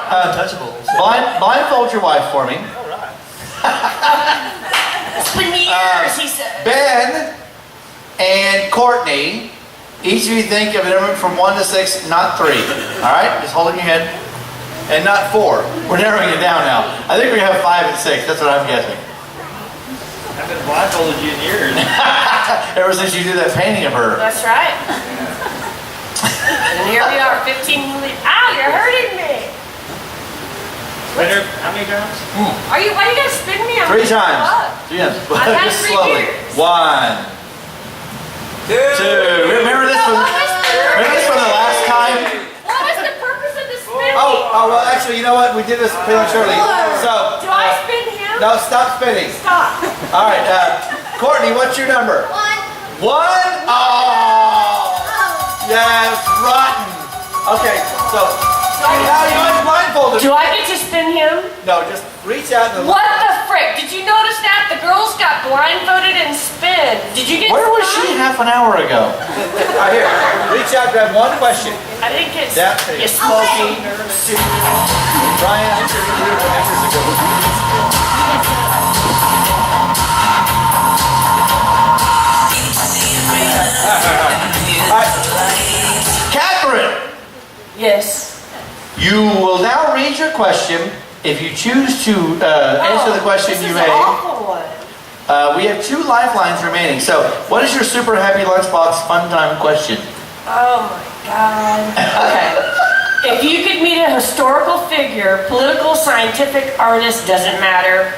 Untouchable. Blindfold your wife for me. All right. It's been years, he said. Ben and Courtney, each of you think of a number from 1 to 6, not 3. All right? Just hold in your head. And not 4. We're narrowing it down now. I think we're going to have 5 and 6. That's what I'm guessing. I've been blindfolded you in years. Ever since you did that painting of her. That's right. And here we are, 15 minutes. Ow, you're hurting me. Winner, how many times? Why you gotta spin me? 3 times. I've had Just 3 slowly. years. 1, 2. Remember this from the last time? What was the purpose of the spinning? Oh, well, actually, you know what? We did this prematurely. So, Do I spin him? no, stop spinning. Stop. All right, Courtney, what's your number? 1. 1? Oh! Yeah, it's rotten. Okay, so now you unblindfolded. Do I get to spin him? No, just reach out and What the frick? Did you notice that? The girls got blindfolded and spin. Did you get Where was she half an hour ago? Right here. Reach out, grab one question. I think it's That- you smoky. Brian, answer Catherine, Yes. you will now read your question. If you choose to answer the question this you is made, an awful one. we have 2 lifelines remaining. So, what is your super happy lunchbox fun time question? Oh my God. Okay. If you could meet a historical figure, political, scientific, artist, doesn't matter,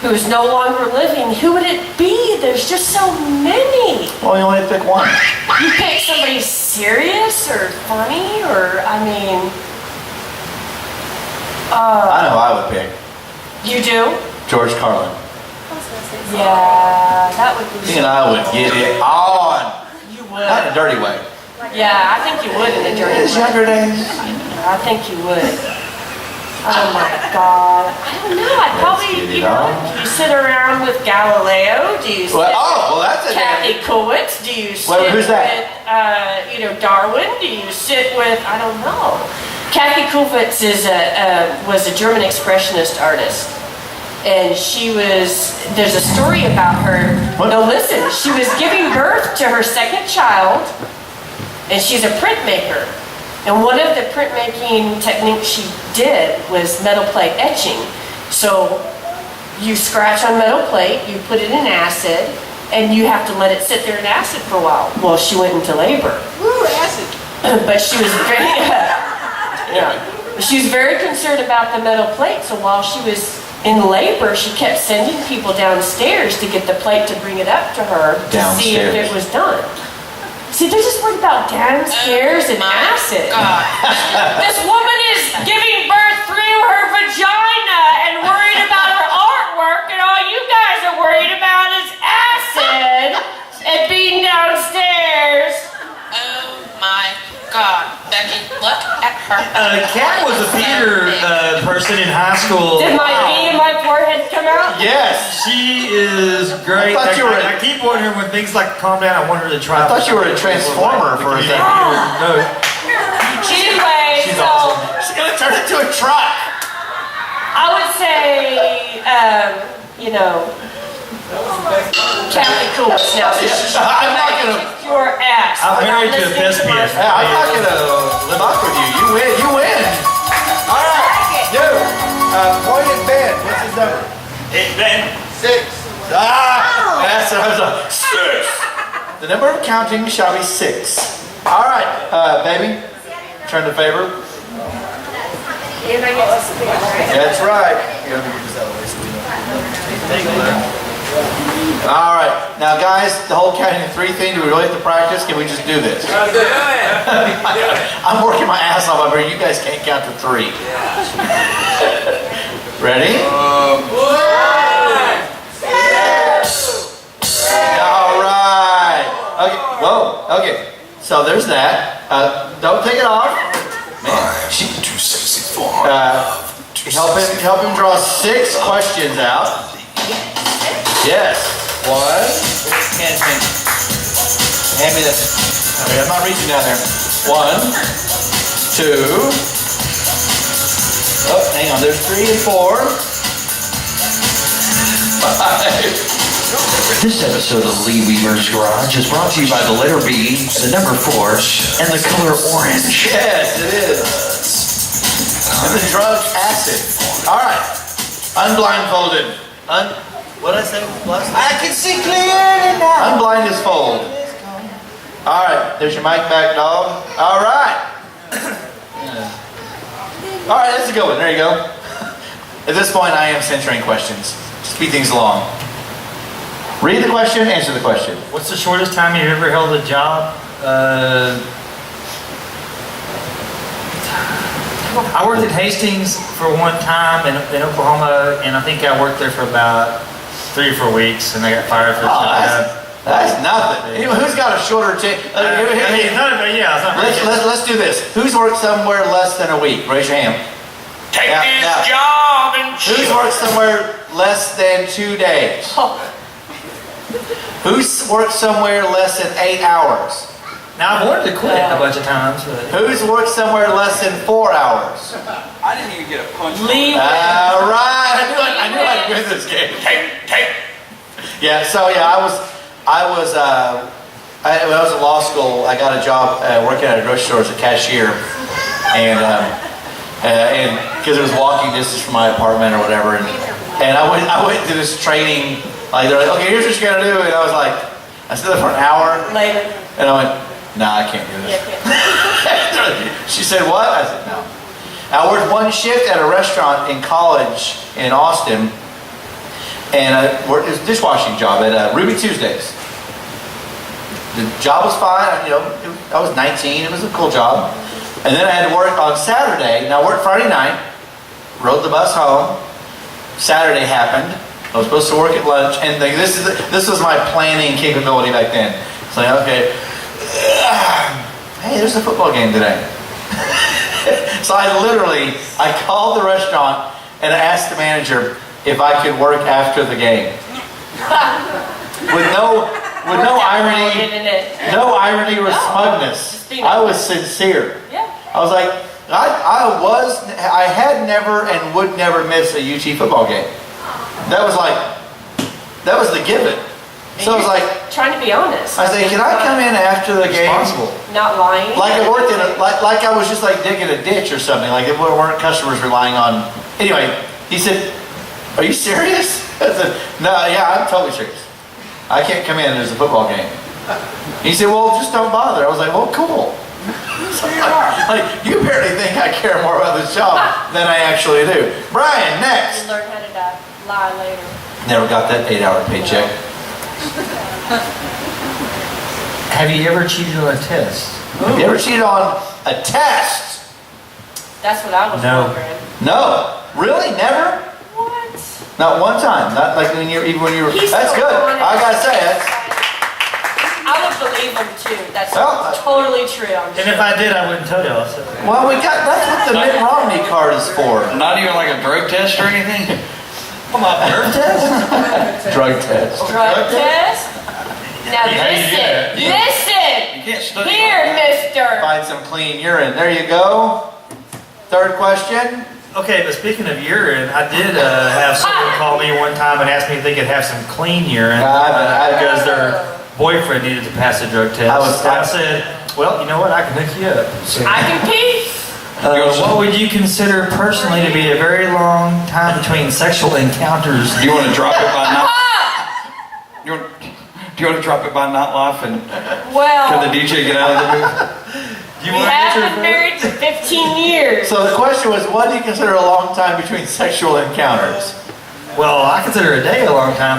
who is no longer living, who would it be? There's just so many. Well, you only pick one. You pick somebody serious or funny or, I mean, I know who I would pick. you do? George Carlin. Yeah, that would be. He and I would get it on. You Not in would. a dirty way. Yeah, I think you would in the dirty His way. younger days. I think you would. Oh my God. I don't know. I'd probably, you know, do you sit around with Galileo? Do you sit Well, that's with a Kathy Kowitt? Do you sit who's that? with, Darwin? Do you sit with, I don't know. Kathy Kowitt was a German expressionist artist. And there's a story about her. What? No, listen, she was giving birth to her second child, and she's a printmaker. And one of the printmaking techniques she did was metal plate etching. So you scratch on metal plate, you put it in acid, and you have to let it sit there in acid for a while. Well, she went into labor. Woo, acid. But she was very, she was very concerned about the metal plate. So while she was in labor, she kept sending people downstairs to get the plate to bring it up to her to see if it was done. See, they're just worried about downstairs and acid. This woman is giving birth through her vagina and worried about her artwork, and all you guys are worried about is acid and being downstairs. Oh my God, Becky, look at her. Kat was a theater person in high school. Did my V in my forehead come out? Yes. She is great. I thought you were- I keep wondering when things like calm down, I want her to try. I thought you were a transformer for a second. No. Anyway, She's so awesome. She's gonna turn into a truck. I would say, Kathy Kowitt now. I'm not gonna. Kick your ass. I'm for not married to a listening I'm thespian. not gonna fuck with you. You win. You win. All right. You. Point at Ben. What's his number? Hey, Ben. 6. Ah. That's what I was like. 6. The number of counting shall be 6. All right, baby. Turn the favor. And I get to spin, right? That's right. You don't need to use that way, so we don't. All right, now guys, the whole counting to 3 thing, do we really have to practice? Can we just do this? I'm working my ass off over here. You guys can't count to 3. Ready? All right. Okay. Whoa. Okay. So there's that. Don't take it off. Man, She's too sexy for her. help him draw 6 questions out. Yes. 1. Hand me this. Okay, I'm not reaching down there. 1, 2, hang on, there's 3 and 4. 5. This episode of Lee Weaver's Garage is brought to you by the letter B, the number 4, and the color orange. Yes, it is. And the drug acid. All right. Unblindfolded. What did I say? I can see clearly now. Unblind is fold. All right. There's your mic back, dog. All right. All right, that's a good one. There you go. At this point, I am censoring questions. Speed things along. Read the question, answer the question. What's the shortest time you've ever held a job? I worked at Hastings for one time in Oklahoma, and I think I worked there for about 3 or 4 weeks, and I got fired for That's nothing. Who's got a shorter it's not Let's do this. Who's worked somewhere less than a week? Raise your hand. Take Now- this now, job and Who's chill. worked somewhere less than 2 days? Who's worked somewhere less than 8 hours? Now, I've wanted to quit a bunch of times, but Who's worked somewhere less than 4 hours? I didn't even get a punch. Lee. All right. I knew I'd win this game. Take. Yeah. So yeah, when I was in law school, I got a job working at a grocery store as a cashier, and because it was walking distance from my apartment or whatever, and I went to this training. Like they're like, okay, here's what you gotta do, and I was like, I stood there for an hour, Later. and I went, nah, I can't do this. She said, what? I said, no. I worked one shift at a restaurant in college in Austin, and it was a dishwashing job at Ruby Tuesdays. The job was fine, I was 19, it was a cool job. And then I had to work on Saturday. Now I worked Friday night, rode the bus home. Saturday happened. I was supposed to work at lunch, and this was my planning capability back then. It's like, okay, hey, there's a football game today. So I called the restaurant and I asked the manager if I could work after the game. With no irony or smugness. I was sincere. Yeah. I was like, I had never and would never miss a UT football game. That was the given. So I was like, Trying to be honest. I said, can I come in after the game? Not lying. Like I worked in like I was just like digging a ditch or something. Like it weren't customers relying on. Anyway, he said, "Are you serious?" I said, "No, yeah, I'm totally serious. I can't come in. There's a football game." He said, "Well, just don't bother." I was like, "Well, cool." Like you apparently think I care more about this job than I actually do. Brian, next. You learn how to lie later. Never got that 8-hour paycheck. have you ever cheated on a test? Have you ever cheated on a test? That's what I was No. wondering. No. Really? Never? What? Not one time. Not like even when you were. He's That's so good. honest. I gotta say it. I would believe him too. That's Well, totally true. I'm And if sure. I did, I wouldn't tell y'all. So. Well, that's what the Mitt Romney card is for. Not even like a drug test or anything? Come on, nerve test? Drug test. Drug test? Now How do you do that? listen! You can't study Here, like that. mister! Find some clean urine. There you go. Third question. Okay, but speaking of urine, I did have someone call me one time and ask me if they could have some clean urine because their boyfriend needed to pass a drug test. I said, well, you know what? I can hook you up. So, I can pee! what would you consider personally to be a very long time between sexual encounters? Do you want to drop it by not? Do you want to drop it by not life and can Well, the DJ get out of the booth? Do you we want to have answer been married for 15 years. So the question was, what do you consider a long time between sexual encounters? Well, I consider a day a long time,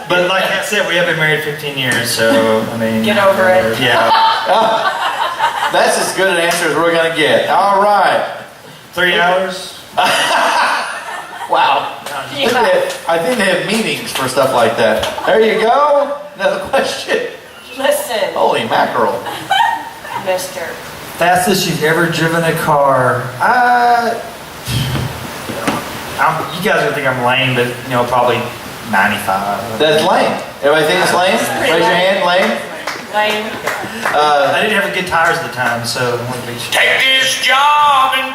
but like I said, we have been married 15 years, so I mean, Get over it. Yeah, That's as good an answer as we're gonna get. All right. 3 hours. Wow. Yeah. I think they have meetings for stuff like that. There you go. Another question. Listen, Holy mackerel. mister. Fastest you've ever driven a car? You guys would think I'm lame, but probably 95. That's lame. Everybody think it's lame? pretty Raise your lame. hand, lame. Lame. I didn't have good tires at the time, so Take this job and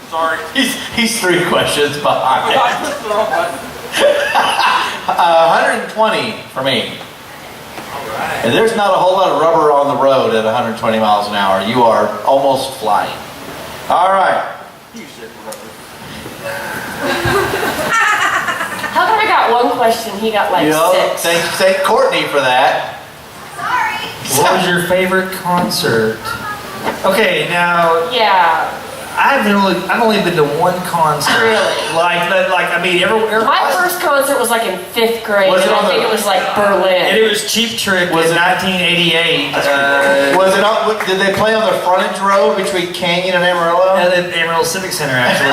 Sorry. He's 3 questions behind. 120 for me. And there's not a whole lot of rubber on the road at 120 miles an hour. You are almost flying. All right. How come I got 1 question, he got like 6? Thank Courtney for that. What was your favorite concert? Okay, now Yeah, I've only been to 1 concert. Really? I mean, my first concert was like in 5th grade, Was it and on I think the- it was like and Berlin. it was Cheap Trick Was in it- 1988. Was it on, did they play on the frontage road between Canyon and Amarillo? At the Amarillo Civic Center, actually.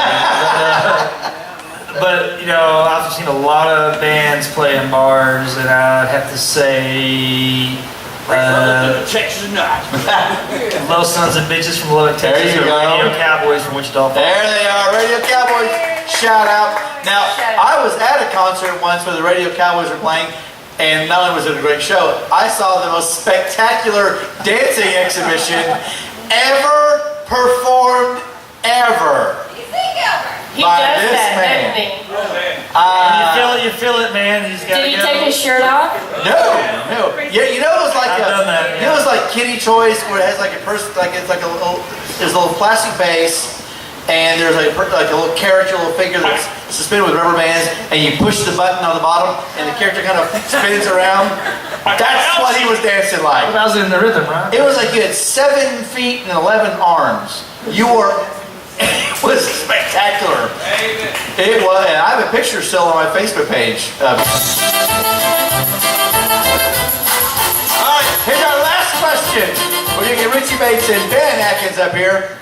But, you know, I've seen a lot of bands play in bars, and I'd have to say Texas Night. Low Sons of Bitches from Lubbock, There Texas, you or go. Radio Cowboys from Wichita Falls. There they are, Radio Cowboys. Shout out. Now, I was at a concert once where the Radio Cowboys were playing, and not only was it a great show, I saw the most spectacular dancing exhibition ever performed ever. He by does this that, man. doesn't he? You feel it, man. You just gotta Did he go. take his shirt off? No. Yeah, you know it was like I've done that, you know it was like Kitty Choice where it has like a person, like it's like a little, there's a little plastic base, and there's like a little character, a little figure that's suspended with rubber bands, and you push the button on the bottom, and the character kind of spins around. That's what he was dancing like. I was in the rhythm, right? It was like you had 7 feet and 11 arms. You were, it was spectacular. It was, and I have a picture still on my Facebook page. All right, here's our last question. We're gonna get Richie Bates and Ben Atkins up here.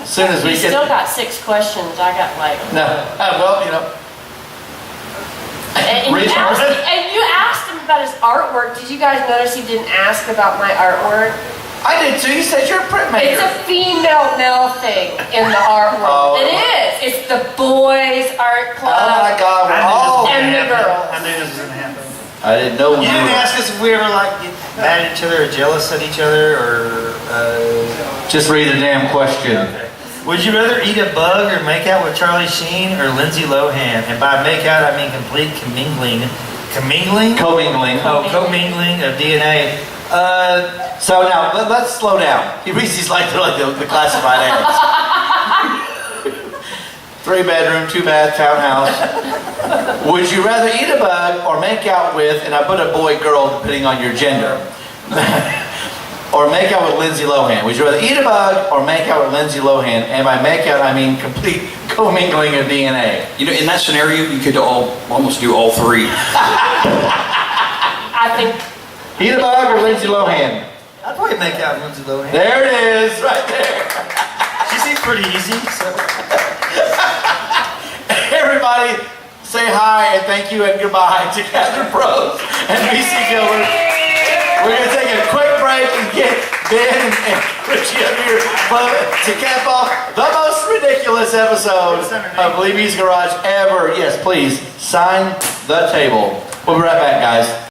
As soon as we He get, still got 6 questions. I got like. no, well, you know. And you asked him about his artwork. Did you guys notice he didn't ask about my artwork? I did too. You said you're a printmaker. It's a female-male thing in the art world. Oh. It is. It's the boys' art Oh my club. God, we're all. And the girls. I knew this was gonna happen. I didn't know. You didn't ask us if we ever like get mad at each other or jealous at each other or. Just read the damn question. Okay. Would you rather eat a bug or make out with Charlie Sheen or Lindsay Lohan? And by make out, I mean complete commingling. Commingling? Commingling. Oh, commingling of DNA. So now let's slow down. He reads these like they're like the classified ads. 3-bedroom, 2-bath townhouse. Would you rather eat a bug or make out with, and I put a boy, girl, depending on your gender, or make out with Lindsay Lohan? Would you rather eat a bug or make out with Lindsay Lohan? And by make out, I mean complete commingling of DNA. You know, in that scenario, you could almost do all 3. I think Eat a bug or Lindsay Lohan? I'd probably make out with Lindsay Lohan. There it is, right there. She seems pretty easy, so. Everybody, say hi and thank you and goodbye to Catherine Prose and BC Gilbert. We're going to take a quick break and get Ben and Richie up here to cap off the most ridiculous episode of Levy's Garage ever. Yes, please, sign the table. We'll be right back, guys.